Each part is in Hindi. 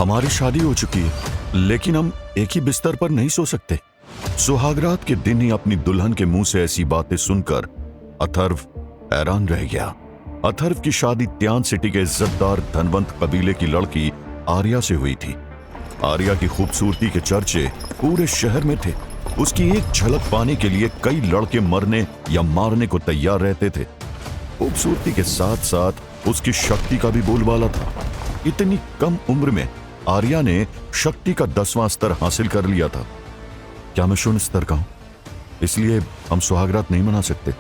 हमारी शादी हो चुकी है, लेकिन हम एक ही बिस्तर पर नहीं सो सकते। सुहागरात के दिन ही अपनी दुल्हन के मुंह से ऐसी बातें सुनकर अथर्व हैरान रह गया। अथर्व की शादी त्यान सिटी के इज्जतदार धनवंत कबीले की लड़की आर्या से हुई थी। आर्या की खूबसूरती के चर्चे पूरे शहर में थे। उसकी एक झलक पाने के लिए कई लड़के मरने या मारने को तैयार रहते थे। खूबसूरती के साथ साथ उसकी शक्ति का भी बोलबाला था। इतनी कम उम्र में आर्या ने शक्ति का 10वां स्तर हासिल कर लिया था। क्या मैं शून्य स्तर का हूं, इसलिए हम सुहागरात नहीं मना सकते?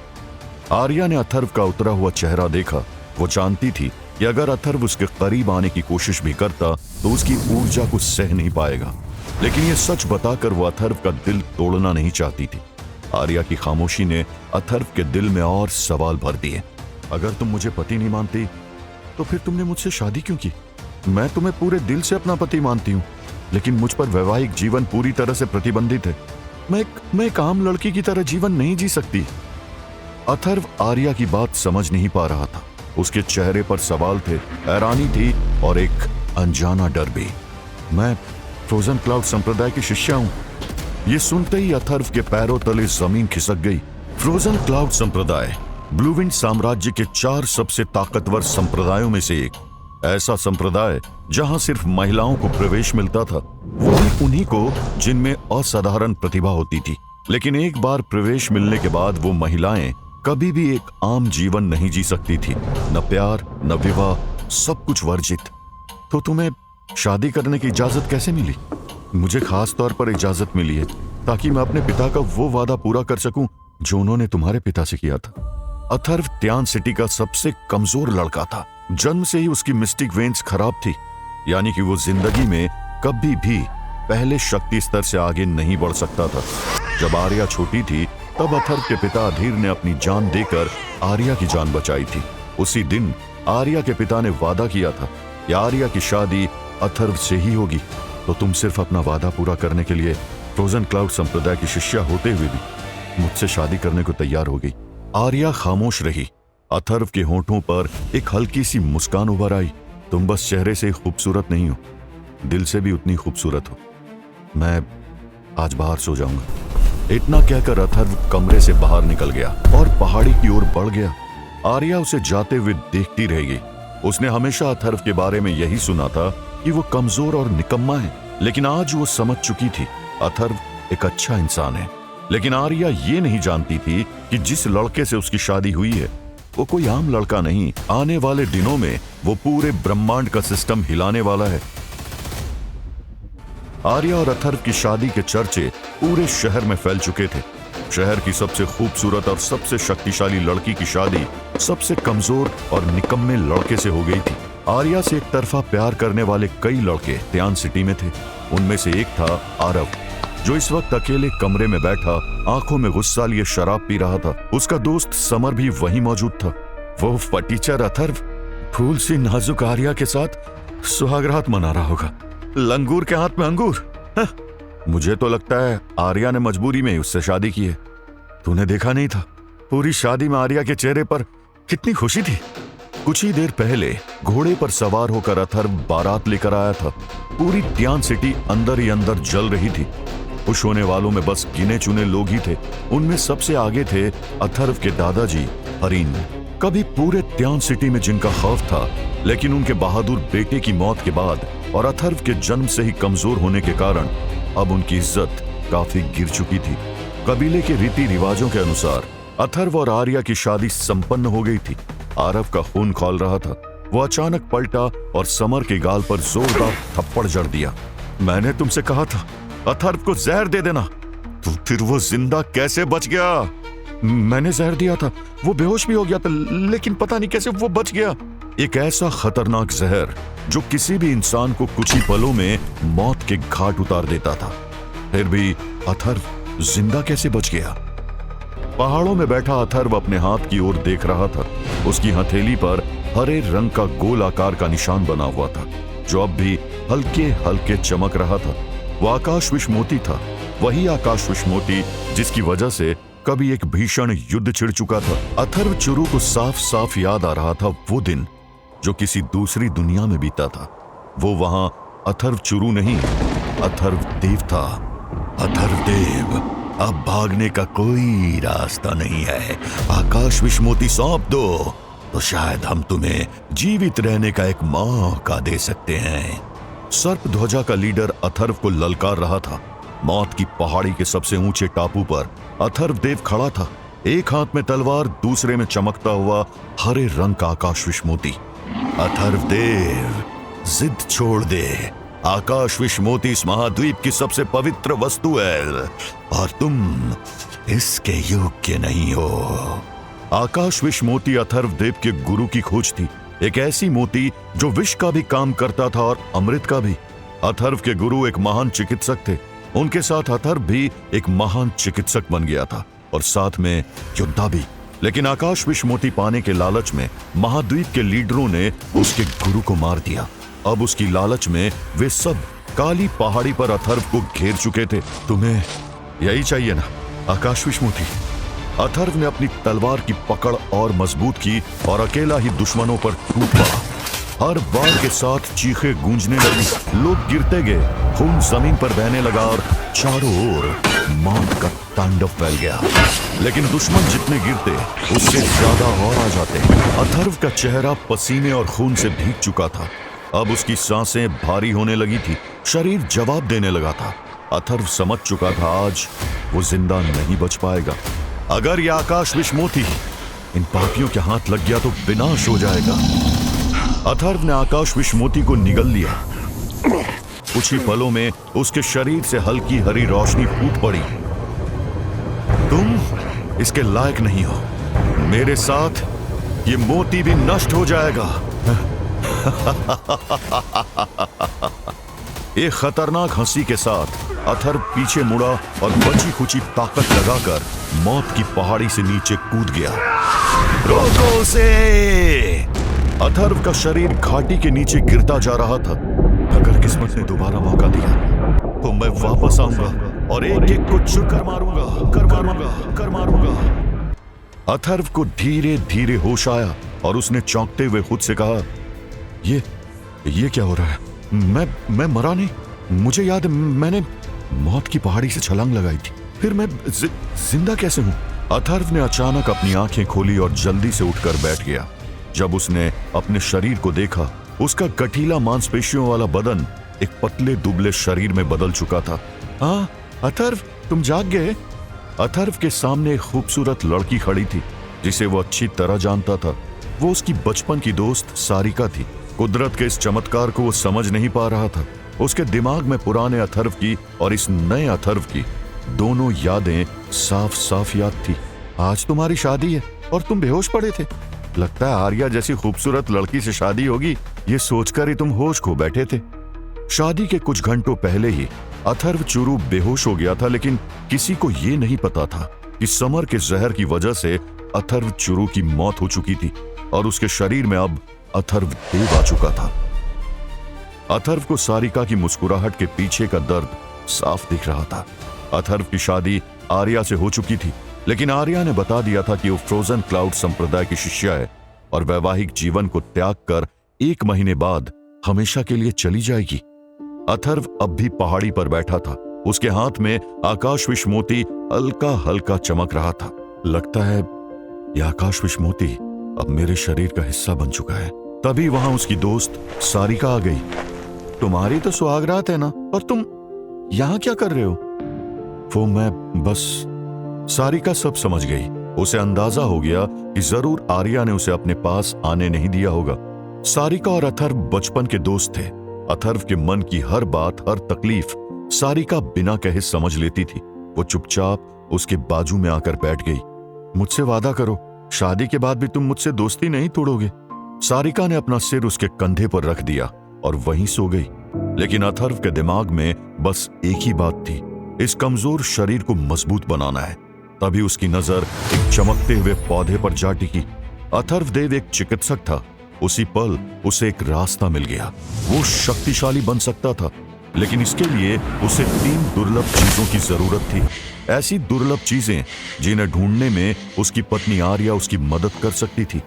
आर्या ने अथर्व का उतरा हुआ चेहरा देखा। वो जानती थी कि अगर अथर्व उसके करीब आने की कोशिश भी करता तो उसकी ऊर्जा को सह नहीं पाएगा, लेकिन यह सच बताकर वो अथर्व का दिल तोड़ना नहीं चाहती थी। आर्या की खामोशी ने अथर्व के दिल में और सवाल भर दिए। अगर तुम मुझे पति नहीं मानती तो फिर तुमने मुझसे शादी क्यों की? मैं तुम्हें पूरे दिल से अपना पति मानती हूँ, लेकिन मुझ पर वैवाहिक जीवन पूरी तरह से प्रतिबंधित है। मैं एक आम लड़की की तरह जीवन नहीं जी सकती। अथर्व आर्या की बात समझ नहीं पा रहा था। उसके चेहरे पर सवाल थे, हैरानी थी और एक अनजाना डर भी। मैं फ्रोजन क्लाउड संप्रदाय की शिष्या हूं। यह सुनते ही अथर्व के पैरों तले जमीन खिसक गई। फ्रोजन क्लाउड संप्रदाय ब्लूविंड साम्राज्य के 4 सबसे ताकतवर संप्रदायों में से एक। ऐसा संप्रदाय जहां सिर्फ महिलाओं को प्रवेश मिलता था, वो भी उन्हीं को जिनमें असाधारण प्रतिभा होती थी। लेकिन एक बार प्रवेश मिलने के बाद वो महिलाएं कभी भी एक आम जीवन नहीं जी सकती थी। न प्यार, न विवाह, सब कुछ वर्जित। तो तुम्हें शादी करने की इजाजत कैसे मिली? मुझे खास तौर पर इजाजत मिली है ताकि मैं अपने पिता का वो वादा पूरा कर सकूं जो उन्होंने तुम्हारे पिता से किया था। अथर्व त्यान सिटी का सबसे कमजोर लड़का था। जन्म से ही उसकी मिस्टिक वेन्स खराब थी, यानी कि वो जिंदगी में कभी भी पहले शक्ति स्तर से आगे नहीं बढ़ सकता था। जब आर्या छोटी थी तब अथर्व के पिता अधीर ने अपनी जान देकर आर्या की जान बचाई थी। उसी दिन आर्या के पिता ने वादा किया था कि आर्या की शादी अथर्व से ही होगी। तो तुम सिर्फ अपना वादा पूरा करने के लिए फ्रोजन क्लाउड संप्रदाय की शिष्या होते हुए भी मुझसे शादी करने को तैयार हो गई। आर्या खामोश रही। अथर्व के होंठों पर एक हल्की सी मुस्कान उभर आई। तुम बस चेहरे से खूबसूरत नहीं हो, दिल से भी उतनी खूबसूरत हो। मैं आज बाहर सो जाऊंगा। इतना कहकर अथर्व कमरे से बाहर निकल गया और पहाड़ी की ओर बढ़ गया। आर्या उसे जाते हुए देखती रह गई। उसने हमेशा अथर्व के बारे में यही सुना था कि वो कमजोर और निकम्मा है, लेकिन आज वो समझ चुकी थी अथर्व एक अच्छा इंसान है। लेकिन आर्या ये नहीं जानती थी कि जिस लड़के से उसकी शादी हुई है वो कोई आम लड़का नहीं। आने वाले दिनों में वो पूरे ब्रह्मांड का सिस्टम हिलाने वाला है। आर्या और अथर्व की शादी के चर्चे पूरे शहर में फैल चुके थे। शहर की सबसे खूबसूरत और सबसे शक्तिशाली लड़की की शादी सबसे कमजोर और निकम्मे लड़के से हो गई थी। आर्या से एक तरफा प्यार करने वाले कई लड़के त्यान सिटी में थे। उनमें से एक था आरव, जो इस वक्त अकेले कमरे में बैठा आंखों में गुस्सा लिए शराब पी रहा था। उसका दोस्त समर भी वहीं मौजूद था। वो फटीचर अथर्व फूल सी नाजुक आर्या के साथ सुहागरात मना रहा होगा। लंगूर के हाथ में अंगूर। मुझे तो लगता है आर्या ने मजबूरी में उससे शादी की है। तूने देखा नहीं था पूरी शादी में आर्या के चेहरे पर कितनी खुशी थी। कुछ ही देर पहले घोड़े पर सवार होकर अथर्व बारात लेकर आया था। पूरी त्यान सिटी अंदर ही अंदर जल रही थी। खुश होने वालों में बस गिने चुने लोग ही थे। उनमें सबसे आगे थे अथर्व के दादाजी हरीन, कभी पूरे त्यान सिटी में जिनका खौफ था, लेकिन उनके बहादुर बेटे की मौत के बाद और अथर्व के जन्म से ही कमजोर होने के कारण अब उनकी इज्जत काफी गिर चुकी थी। कबीले के रीति रिवाजों के अनुसार अथर्व और आर्या की शादी संपन्न हो गई थी। आरव का खून खौल रहा था। वो अचानक पलटा और समर के गाल पर जोरदार थप्पड़ जड़ दिया। मैंने तुमसे कहा था अथर्व को जहर दे देना, तो फिर वो जिंदा कैसे बच गया? मैंने जहर दिया था, वो बेहोश भी हो गया था, लेकिन पता नहीं कैसे वो बच गया। एक ऐसा खतरनाक जहर जो किसी भी इंसान को कुछ ही पलों में मौत के घाट उतार देता था। फिर भी अथर्व जिंदा कैसे बच गया? पहाड़ों में बैठा अथर्व अपने हाथ की ओर देख रहा था। उसकी हथेली पर हरे रंग का गोल आकार का निशान बना हुआ था, जो अब भी हल्के हल्के चमक रहा था। वो आकाश विषमोती था, वही आकाश विषमोती जिसकी वजह से कभी एक भीषण युद्ध छिड़ चुका था। अथर्व चुरू को साफ साफ याद आ रहा था वो दिन जो किसी दूसरी दुनिया में बीता था। वो वहां अथर्वचुरू नहीं, अथर्वदेव था। अथर्वदेव, अब भागने का कोई रास्ता नहीं है। आकाश विश्वमोती सौंप दो तो शायद हम तुम्हें जीवित रहने का एक मौका दे सकते हैं। सर्प ध्वजा का लीडर अथर्व को ललकार रहा था। मौत की पहाड़ी के सबसे ऊंचे टापू पर अथर्वदेव खड़ा था, एक हाथ में तलवार, दूसरे में चमकता हुआ हरे रंग का आकाश विश्वमोती। अथर्वदेव, जिद छोड़ दे। आकाश विश्वमोती इस महाद्वीप की सबसे पवित्र वस्तु है और तुम इसके योग्य नहीं हो। आकाश विश्वमोती अथर्वदेव के गुरु की खोज थी, एक ऐसी मोती जो विष का भी काम करता था और अमृत का भी। अथर्व के गुरु एक महान चिकित्सक थे, उनके साथ अथर्व भी एक महान चिकित्सक बन गया था और साथ में योद्धा भी। लेकिन आकाश विश्वमोती पाने के लालच में महाद्वीप के लीडरों ने उसके गुरु को मार दिया। अब उसकी लालच में वे सब काली पहाड़ी पर अथर्व को घेर चुके थे। तुम्हें यही चाहिए ना आकाश विश्वमोती? अथर्व ने अपनी तलवार की पकड़ और मजबूत की और अकेला ही दुश्मनों पर टूट पड़ा। हर बार के साथ चीखें गूंजने लगी, लोग गिरते गए, खून जमीन पर बहने लगा और चारों ओर मौत का तांडव फैल गया। लेकिन दुश्मन जितने गिरते उससे ज्यादा और आ जाते। अथर्व का चेहरा पसीने और खून से भीग चुका था। अब उसकी सांसें भारी होने लगी थी, शरीर जवाब देने लगा था। अथर्व समझ चुका था आज वो जिंदा नहीं बच पाएगा। अगर यह आकाश विश्वमोती इन पापियों के हाथ लग गया तो विनाश हो जाएगा। अथर्व ने आकाश विश्वमोती को निगल लिया। कुछ ही पलों में उसके शरीर से हल्की हरी रोशनी फूट पड़ी। तुम इसके लायक नहीं हो, मेरे साथ ये मोती भी नष्ट हो जाएगा। एक खतरनाक हंसी के साथ अथर्व पीछे मुड़ा और बची खुची ताकत लगाकर मौत की पहाड़ी से नीचे कूद गया। रोको उसे! अथर्व का शरीर घाटी के नीचे गिरता जा रहा था। अगर किस्मत ने दोबारा मौका दिया तो मैं वापस आऊंगा और एक एक को चुनकर मारूंगा। अथर्व को धीरे धीरे होश आया और उसने चौंकते हुए खुद से कहा, ये क्या हो रहा है? मैं मरा नहीं। मुझे याद है मैंने मौत की पहाड़ी से छलांग लगाई थी, फिर मैं जिंदा कैसे हूं? अथर्व ने अचानक अपनी आंखें खोली और जल्दी से उठकर बैठ गया। जब उसने अपने शरीर को देखा, उसका गठीला मांसपेशियों वाला बदन एक पतले दुबले शरीर में बदल चुका था। हाँ अथर्व, तुम जाग गए? अथर्व के सामने एक खूबसूरत लड़की खड़ी थी जिसे वो अच्छी तरह जानता था। वो उसकी बचपन की दोस्त सारिका थी। कुदरत के इस चमत्कार को वो समझ नहीं पा रहा था। उसके दिमाग में पुराने अथर्व की और इस नए अथर्व की दोनों यादें साफ साफ याद थी। आज तुम्हारी शादी है और तुम बेहोश पड़े थे। लगता है आर्या जैसी खूबसूरत लड़की से शादी होगी, ये सोचकर ही तुम होश खो बैठे थे। शादी के कुछ घंटों पहले ही अथर्वचुरू बेहोश हो गया था, लेकिन किसी को ये नहीं पता था कि समर के जहर की वजह से अथर्वचुरू की मौत हो चुकी थी और उसके शरीर में अब अथर्वदेव आ चुका था। अथर्व को सारिका की मुस्कुराहट के पीछे का दर्द साफ दिख रहा था। अथर्व की शादी आर्या से हो चुकी थी, लेकिन आर्या ने बता दिया था कि वो फ्रोजन क्लाउड संप्रदाय की शिष्या है और वैवाहिक जीवन को त्याग कर 1 महीने बाद हमेशा के लिए चली जाएगी। अथर्व अब भी पहाड़ी पर बैठा था। उसके हाथ में आकाश विश्वमोती हल्का हल्का चमक रहा था। लगता है यह आकाश विश्वमोती अब मेरे शरीर का हिस्सा बन चुका है। तभी वहां उसकी दोस्त सारिका आ गई। तुम्हारी तो सुहागरात है ना, और तुम यहां क्या कर रहे हो? वो मैं बस। सारिका सब समझ गई। उसे अंदाजा हो गया कि जरूर आर्या ने उसे अपने पास आने नहीं दिया होगा। सारिका और अथर्व बचपन के दोस्त थे। अथर्व के मन की हर बात, हर तकलीफ सारिका बिना कहे समझ लेती थी। वो चुपचाप उसके बाजू में आकर बैठ गई। मुझसे वादा करो, शादी के बाद भी तुम मुझसे दोस्ती नहीं तोड़ोगे। सारिका ने अपना सिर उसके कंधे पर रख दिया और वहीं सो गई। लेकिन अथर्व के दिमाग में बस एक ही बात थी, इस कमजोर शरीर को मजबूत बनाना है। तभी उसकी नजर एक चमकते हुए पौधे पर जा टिकी। अथर्वदेव एक चिकित्सक था। उसी पल उसे एक रास्ता मिल गया। वो शक्तिशाली बन सकता था, लेकिन इसके लिए उसे 3 दुर्लभ चीजों की जरूरत थी। ऐसी दुर्लभ चीजें जिन्हें ढूंढने में उसकी पत्नी आर्या उसकी मदद कर सकती थी।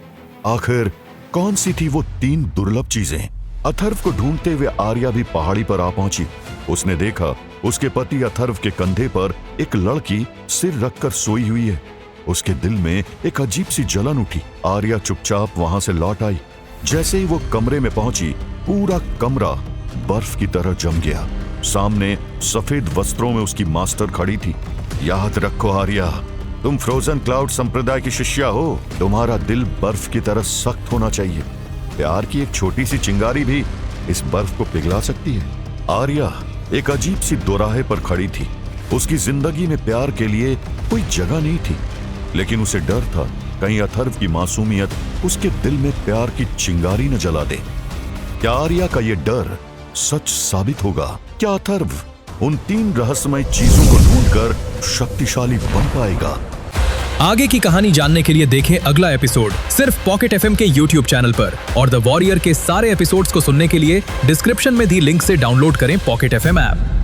आखिर कौन सी थी वो 3 दुर्लभ चीजें? अथर्व को ढूंढते हुए आर्या भी पहाड़ी पर आ पहुंची। उसने देखा उसके पति अथर्व के कंधे पर एक लड़की सिर रखकर सोई हुई है। उसके दिल में एक अजीब सी जलन उठी। आर्या चुपचाप वहां से लौट आई। जैसे ही वो कमरे में पहुंची, पूरा कमरा बर्फ की तरह जम गया। सामने सफेद वस्त्रों में उसकी मास्टर खड़ी थी। याद रखो आर्या, तुम फ्रोजन क्लाउड संप्रदाय की शिष्या हो। तुम्हारा दिल बर्फ की तरह सख्त होना चाहिए। प्यार की एक छोटी सी चिंगारी भी इस बर्फ को पिघला सकती है। आर्या एक अजीब सी दोराहे पर खड़ी थी। उसकी जिंदगी में प्यार के लिए कोई जगह नहीं थी, लेकिन उसे डर था कहीं अथर्व की मासूमियत उसके दिल में प्यार की चिंगारी न जला दे। क्या आर्या का ये डर सच साबित होगा? क्या अथर्व उन 3 रहस्यमय चीजों को ढूंढकर शक्तिशाली बन पाएगा? आगे की कहानी जानने के लिए देखें अगला एपिसोड सिर्फ पॉकेट एफएम के YouTube चैनल पर, और द वॉरियर के सारे एपिसोड्स को सुनने के लिए डिस्क्रिप्शन में दी लिंक से डाउनलोड करें पॉकेट एफएम ऐप।